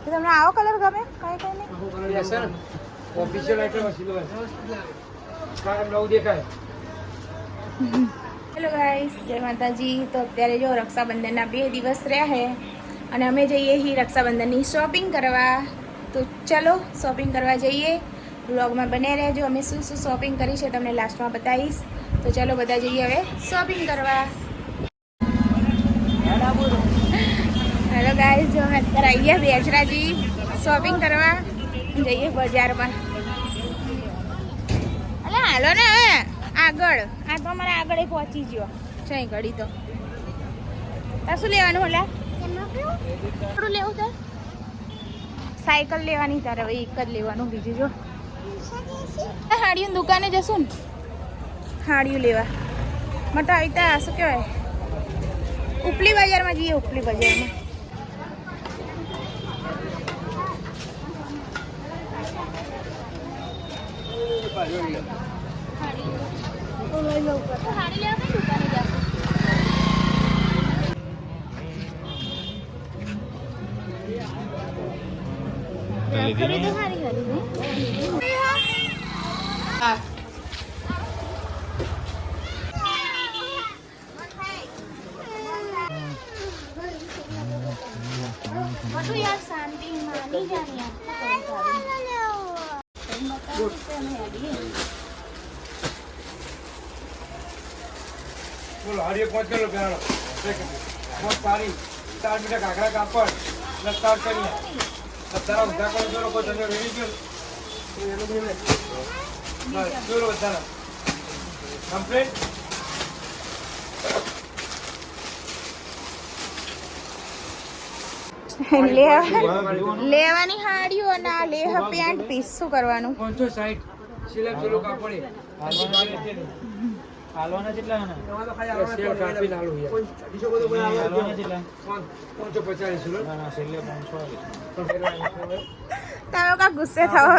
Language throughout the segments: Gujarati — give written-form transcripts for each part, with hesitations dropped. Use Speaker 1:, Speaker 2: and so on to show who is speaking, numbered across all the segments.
Speaker 1: તમને આવો કલર ગમે? કઈ કઈ નહીં
Speaker 2: ઓફિશિયલ આઈટમ સિલ્વર કામ નવું દેખાય.
Speaker 1: હેલો ગાઈસ, જય માતાજી. તો અત્યારે જો રક્ષાબંધનના 2 દિવસ રહ્યા છે અને અમે જઈએ છીએ રક્ષાબંધનની શોપિંગ કરવા. તો ચલો શોપિંગ કરવા જઈએ. વ્લોગમાં બને રહેજો. અમે શું શું શોપિંગ કરી છે તમને લાસ્ટમાં બતાવીશ. તો ચલો બધા જઈએ હવે શોપિંગ કરવા. હેલો ગાઈસ, જો અમે અત્યારે આવી ગયા બેચરાજી શોપિંગ કરવા. જઈએ બજારમાં. અલે હાલો ને હવે આગળ. આ તો અમારે આગળ પહોંચી ગયો છે ઘડી. તો શું લેવાનું? ઓલા થોડું લેવું છે. સાયકલ લેવાની તારે હવે એક જ લેવાનું. બીજું જો હાડીયું દુકાને જશું ને હાડીયું લેવા માટે આવી ત્યાં શું કહેવાય ઉપલી બજારમાં જઈએ. ઉપલી બજારમાં यार शांति नहीं जानी
Speaker 2: બોલો હાડીએ 5 કિલો બેહાડો. बहुत सारी 4 मीटर घाघरा कापड़ लस्तार करिए लस्तार उठा कर जो लोग जने रेडी कर ये लोग ने बस जो लोग बता कंप्लीट લેવાની હાડીઓ ના લેહ પેન્ટ પીસ શું કરવાનું? 560 સિલેબ ચલો કાપડે હાલવાના કેટલા ને એમાં તો ખાલી સેલ કાપી લાલો યાર બીજો કોઈ કોઈ હાલવાના કેટલા 550 કિલો ના ના સેલ 540 તારો કા ગુસ્સે થાવ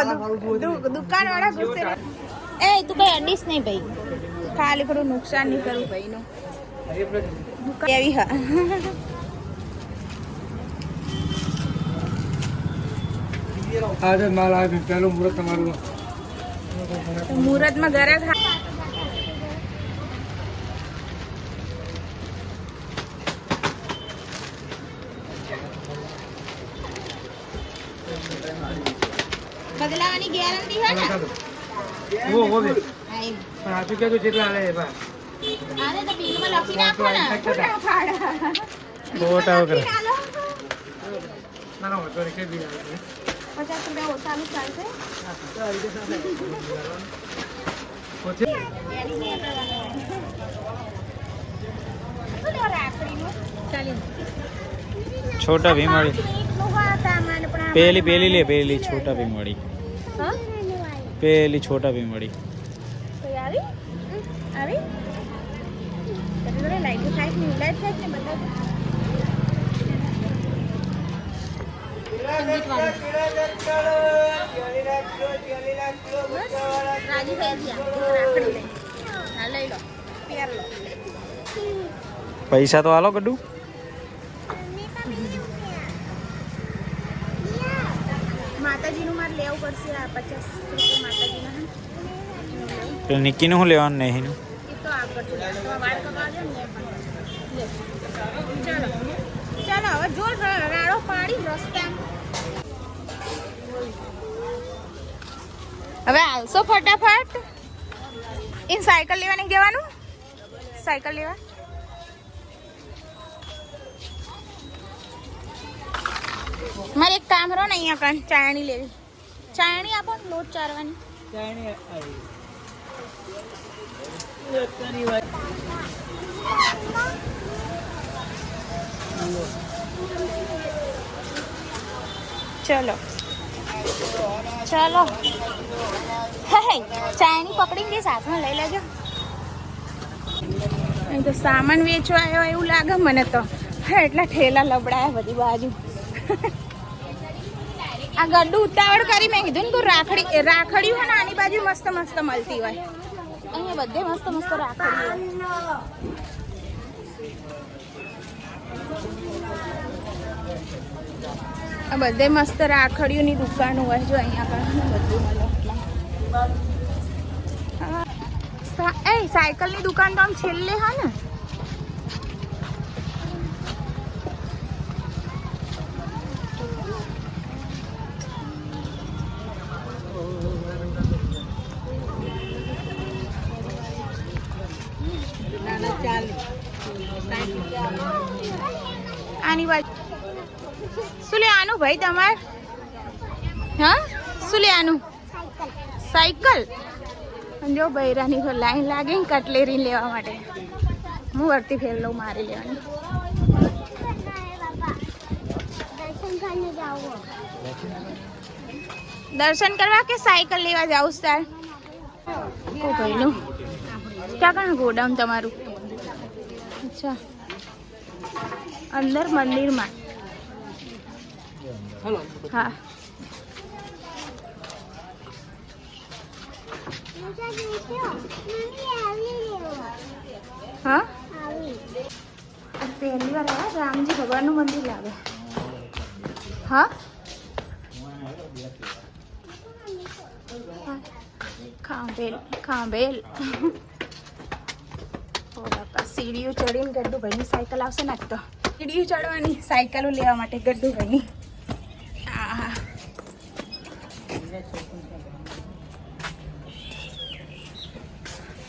Speaker 2: દુકાન વાળા ગુસ્સે એ તું કઈ અડીસ નહીં ભાઈ ખાલી થોડું નુકસાન નહીં કરું ભાઈ નું એવી હા आज माल आ पहलो मुहूर्त તમારું મુહૂર્તમાં ઘરે બદલાવાની ગેરંટી હે ને વો भी પણ આપી કે તો જેટલા આલે બા આને તો બિલ માં લખી નાખો ને ફોટા વગર ના ના તો કે બી આવે 50 રૂપિયા ઓછા નું ચાલશે छोटा भीमवाड़ी पहली पहली ले पहली छोटा भीमवाड़ी पहली छोटा भीमवाड़ी तो यारी अरे तेरे लाइट साइड में लाइट साइड में बता दो पैसा तो आलो गड्डू माताजी नु मार लेव पड़से 50 રૂપિયા माताजी ना तो निक्की नु लेवान नहीं नु ई तो આગળ તો વાળ કપા દે ને ચાલો ચાલો હવે જોર રાડો પાડી રસ્તા હવે આવશો ફટાફટ इन साइकिल लेवा नहीं जवानु साइकिल लेवा मारे एक काम करो नहीं अपन चायणी लेवी चायणी आपन लोट चारवानी चायणी आई चलो चलो चायनी पकड़ेंगे साथ में लई लेजो नहीं तो सामान वेचवा आयो એવું લાગે મને તો એટલા ઠેલા લબડાયા બધી બાજુ આ ગड्डू ઉતાવળ કરી મેં કીધું ને તું રાખડી હોય ને આની બાજુ મસ્ત મસ્ત મળતી હોય અહીંયા બધે મસ્ત મસ્ત રાખડી હોય
Speaker 1: આ બધે મસ્ત રાખડીઓની દુકાનો હોય જો અહીંયા આગળ બધું મળે. એ સાયકલની દુકાન તો આમ છેલ્લે હા ને. આની બાજુ શું લે આનું ભાઈ તમાર? હા શું લે આનું? સાયકલ. જો બૈરાની તો લાઈન લાગે ને કટલેરી લેવા માટે. હું વર્તી ફેર લઉં મારી લેવાની. દર્શન કરવા કે સાયકલ લેવા જાવ તાર? ઓ ભાઈનું ક્યાં ગોડાઉન તમારું? અચ્છા અંદર મંદિરમાં. હા હા પહેલી વાર આવ્યા રામજી ભગવાનનું મંદિર લાગે. હા ખાંભેલ ખાંભેલ. સીડીઓ ચડીને ગડ્ડુ ભાઈની સાયકલ આવશે ને તો સીડીઓ ચડવાની સાયકલો લેવા માટે ગડ્ડુ ભાઈની. હા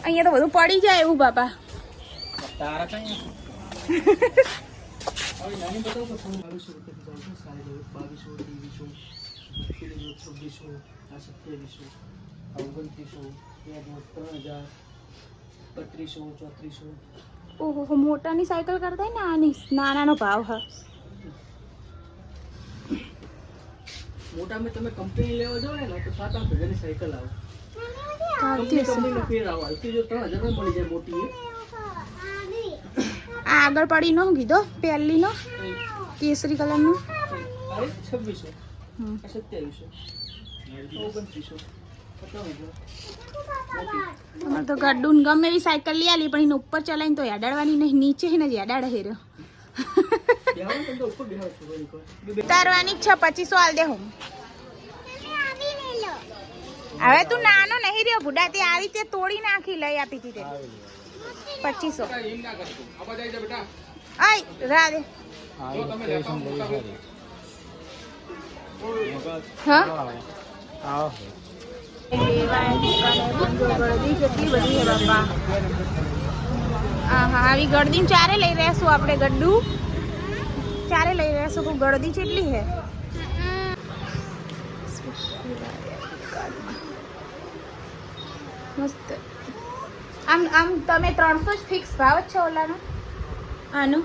Speaker 1: અહીંયા તો બધું પડી જાય એવું બાપા. ઓહો મોટાની સાયકલ કરતા ને આની નાનાનો ભાવ હા.
Speaker 2: મોટામાં તમે કંપની લેવા જાવ ને તો 7-8 હજારની સાયકલ આવે. કંપનીનો ફેર આવે હલકી જો 3000 માં મળી જાય મોટી.
Speaker 1: આ આગળ પડી નો કીધો પહેલી નો કેસરી કલર નું
Speaker 2: 2600 2700
Speaker 1: તમારે તો ગડ્ડું ગમે એવી સાયકલ લઈ આલી પણ એને ઉપર ચલાવીને તો યાડાડવાની નહીં, નીચે ને જ યાડાડે હેરો. ઉતારવાની જ છે 2500 હાલ દે હું. હવે તું નાનો નહીં રહ્યો બુડા તે આવી રીતે તોડી નાખી લઈ આપી હતી તે 2500. આય રાધે હા ગળદી કેટલી બધી છે બાપા. હા હા આવી ગળદી ચારે લઈ રહેશું આપણે. ગડ્ડુ ચારે લઈ રહેશું પણ ગળદી કેટલી છે. મસ્ત. આમ આમ તમે 300 જ ફિક્સ ભાવ જ છે ઓલાનો આનો.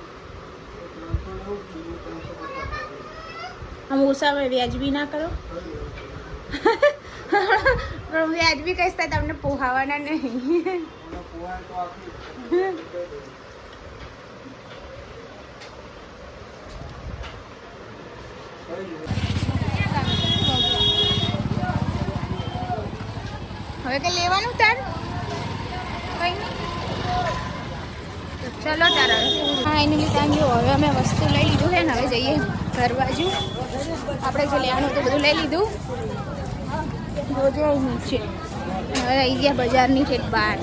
Speaker 1: આમ ઓછા વ્યાજબી ના કરો. વ્યાજબી કહીશ તો તમને પોહાવાના નહીં. હવે કઈ લેવાનું તાર કઈ નહીં. ચલો તાર ફાઇનલી ત્યાં જો હવે અમે વસ્તુ લઈ લીધું છે ને હવે જઈએ ઘર બાજુ. આપણે જે લેવાનું હતું બધું લઈ લીધું. રોજે નીચે હવે આવી ગયા બજારની ઠેઠ બહાર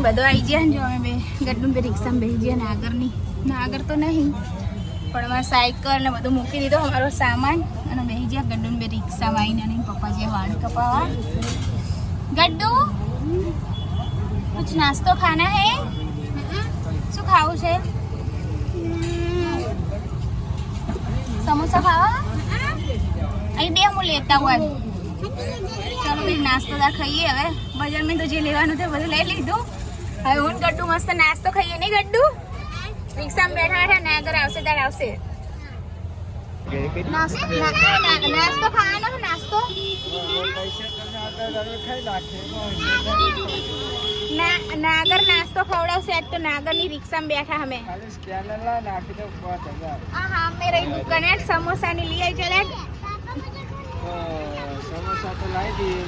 Speaker 1: બધું આવી ગયા ને. જો અમે બે ગડ્ડું બે રિક્ષામાં બેસી ગયા. નાગર તો નહીં પણ અમારે સાયકલ ને બધું મૂકી દીધો અમારો સામાન અને બેસી ગયા ગડ્ડું બે રિક્ષામાં આવીને. અને પપ્પા જે વાળ કપાવા. ગડ્ડુ कुछ नाश्तो खाना है? શું ખાવું છે? સમોસા ખાવા? અહીં બે હું લેતા હોય. ચાલો ભાઈ નાસ્તો દાર ખાઈએ. હવે બજારમાં તો જે લેવાનું છે બધું લઈ લીધું. હવે હું ગડ્ડુ મસ્ત નાસ્તો ખાઈએ નહીં ગડ્ડુ? રિક્ષામાં બેઠા બેઠા નાગર આવશે તાર આવશે. નાસ્તો ખાવાનો નાસ્તો નાગર નાસ્તો ખવડાવશે આજ તો. નાગરની રિક્ષામાં બેઠા અમે. હા હા મેં રહી દુકાન है समोसा नहीं लिया चले.
Speaker 2: समोसा तो लाई दिए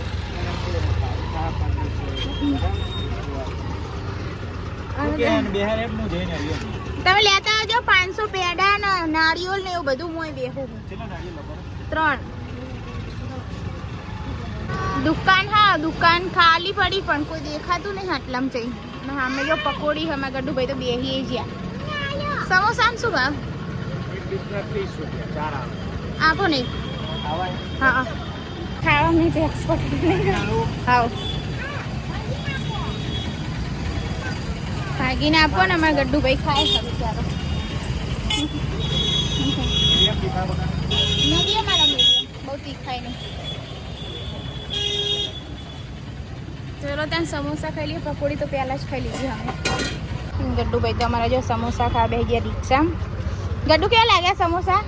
Speaker 2: बिहार एप નું જઈને આવ્યો.
Speaker 1: તમે લેતા આવજો 500 પેડા ને નાળિયેર ને એવું બધું મોય બેહું 3 દુકાન હા દુકાન ખાલી પડી પણ કોઈ દેખાતું નહીં આટલામ જઈ ને અમે જો પકોડી હમા ગડ્ડુ ભાઈ તો બેહી ગયા સમોસા શું ભાવ આપો નહીં હા ખાવા નહીં તો એક્સપોર્ટ હા ભાગીને આપો ને અમારા ગડ્ડુ ભાઈ ખાય છે બિચારો મીડિયમ આલો મીડિયમ બહુ તીખાય નહીં ચલો ત્યાં સમોસા ખાઈ લઈએ પકોડી તો પહેલાં જ ખાઈ લીધી અમે ગડ્ડુ ભાઈ તો અમારા જો સમોસા ખા બે ગયા રિક્ષા ગડ્ડુ કેવા લાગ્યા સમોસા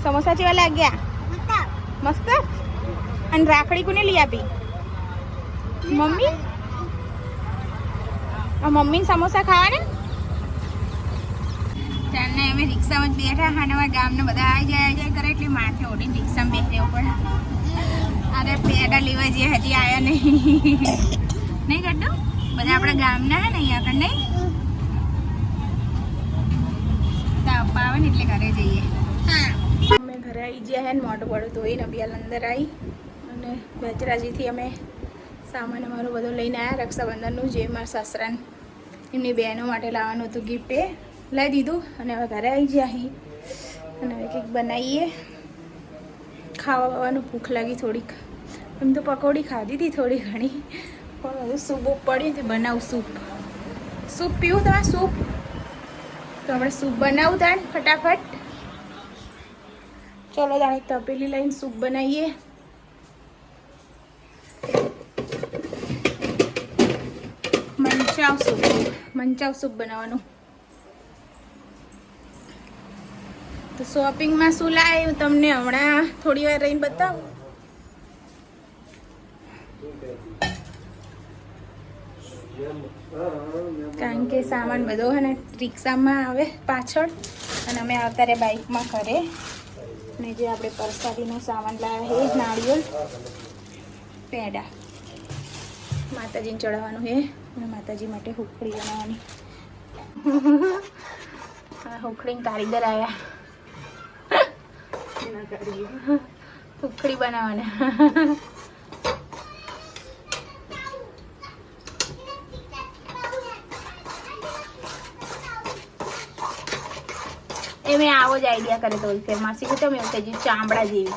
Speaker 1: સમોસા કેવા લાગ્યા મસ્ત અને રાખડી કોને લઈ આપી મમ્મી મમ્મી સમોસા ખાવાના ચાલને અમે રિક્ષામાં જ બેઠા હાનામાં ગામને બધા આવી જાય કરે એટલે માથે ઓડીને રિક્ષામાં બેસી રહેવું પડે અરે પેડા લેવા જઈએ હજી આવ્યા નહીં ગડ્ડુ બધા આપણા ગામના હે ને અહીંયા આગળ નહીં તાપા આવે ને એટલે ઘરે જઈએ અમે ઘરે આવી ગયા હે ને મોટું બડું ધોઈને અભિયાલ અંદર આવી અને બેચરાજીથી અમે સામાન અમારો બધો લઈને આવ્યા રક્ષાબંધનનું જે મારા સસરાને એમની બહેનો માટે લાવવાનું હતું ગિફ્ટ એ લઈ દીધું અને હવે ઘરે આવી ગયા અહીં અને હવે કંઈક બનાવીએ ખાવા બાવાનું ભૂખ લાગી થોડીક એમ તો પકોડી ખાધી હતી થોડી ઘણી પણ હવે સૂપ પડી તે બનાવું સૂપ પીવું તમારે સૂપ તો આપણે સૂપ બનાવું તાણ ફટાફટ ચલો તાણે તપેલી લઈને સૂપ બનાવીએ મંચાવ સૂપ બનાવવાનું તો શોપિંગમાં શું લાવ્યું તમને હમણાં થોડી વાર રહીને બતાવું કારણ કે સામાન બધો હે ને રિક્ષામાં આવે પાછળ અને અમે આવતા રહે બાઇકમાં ઘરે ને જે આપણે પરસાદીનો સામાન લાવ્યા છે નાળિયેર પેડા માતાજીને ચડાવવાનું છે અને માતાજી માટે હુકડી બનાવવાની હુકડીને કારીગર આવ્યા હુકડી બનાવવાના એ મેં આવો જ આઈડિયા કરે તો ફેર માસી કે તમે એવું કહી ચામડા જેવી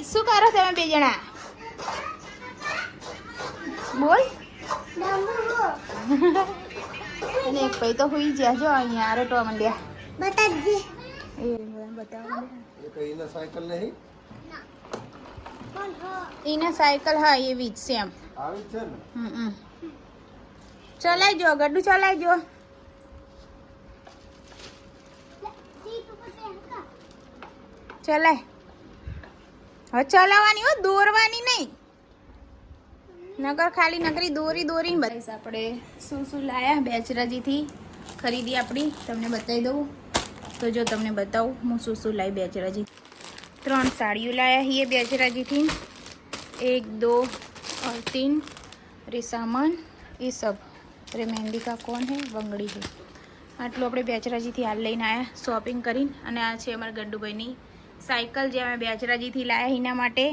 Speaker 1: શું કરો તમે બે જણા બોલ અને એક ભાઈ તો હુઈ ગયા જો અહીંયા આરટવા માંડ્યા બતાવજે એ બતાવો એના સાયકલ નહીં એના સાયકલ હા એવી જ સેમ આવી છે ને ચલાઈ જો ગડ્ડુ ચલાઈ જો ચલાય હવે ચલાવવાની હો દોરવાની નહીં નગર ખાલી નગરી દોરીને બતાવીશ આપણે શું લાયા બેચરાજીથી ખરીદી આપણી તમને બતાવી દઉં તો જો તમને બતાવું હું શું લાવી બેચરાજી 3 साड़ियों लाया ही है बेचराजीથી 1 2 और 3 रे सामान ये सब रे मेहंदी का कौन है वंगड़ी है આટલું આપણે બેચરાજીથી હાલ લઈને આવ્યા શોપિંગ કરીને અને આ છે અમારા ગડ્ડુભાઈની સાયકલ જે અમે બેચરાજીથી લાવ્યા એના માટે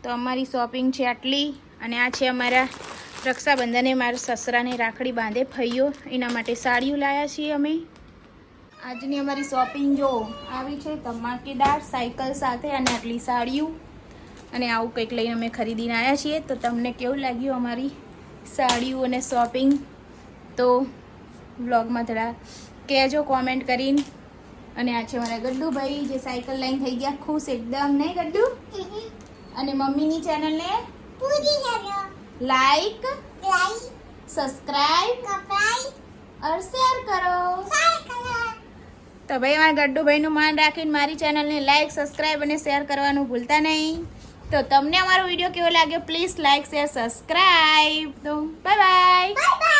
Speaker 1: તો અમારી શોપિંગ છે આટલી અને આ છે અમારા રક્ષાબંધને મારા સસરાને રાખડી બાંધે ફઈઓ એના માટે સાડીઓ લાવ્યા છીએ અમે આજની અમારી શોપિંગ જો આવી છે ધમાકેદાર સાયકલ સાથે અને આટલી સાડીઓ અને આવું કંઈક લઈને અમે ખરીદીને આવ્યા છીએ તો તમને કેવું લાગ્યું અમારી સાડીઓ અને શોપિંગ તો બ્લોગમાં થોડા કહેજો કોમેન્ટ કરીને અને આ છે મારા ગડ્ડુભાઈ જે સાયકલ લઈને થઈ ગયા ખુશ એકદમ નહીં ગડ્ડુ અને મમ્મીની ચેનલને લાઈક સબસ્ક્રાઇબ और शेयर करो तो भाई हमारे गड्डूभाईનું માન રાખીને મારી ચેનલને લાઈક સબસ્ક્રાઇબ અને શેર કરવાનું ભૂલતા નહીં તો તમને અમારો વિડીયો કેવો લાગ્યો પ્લીઝ લાઈક શેર સબસ્ક્રાઇબ તો બાય બાય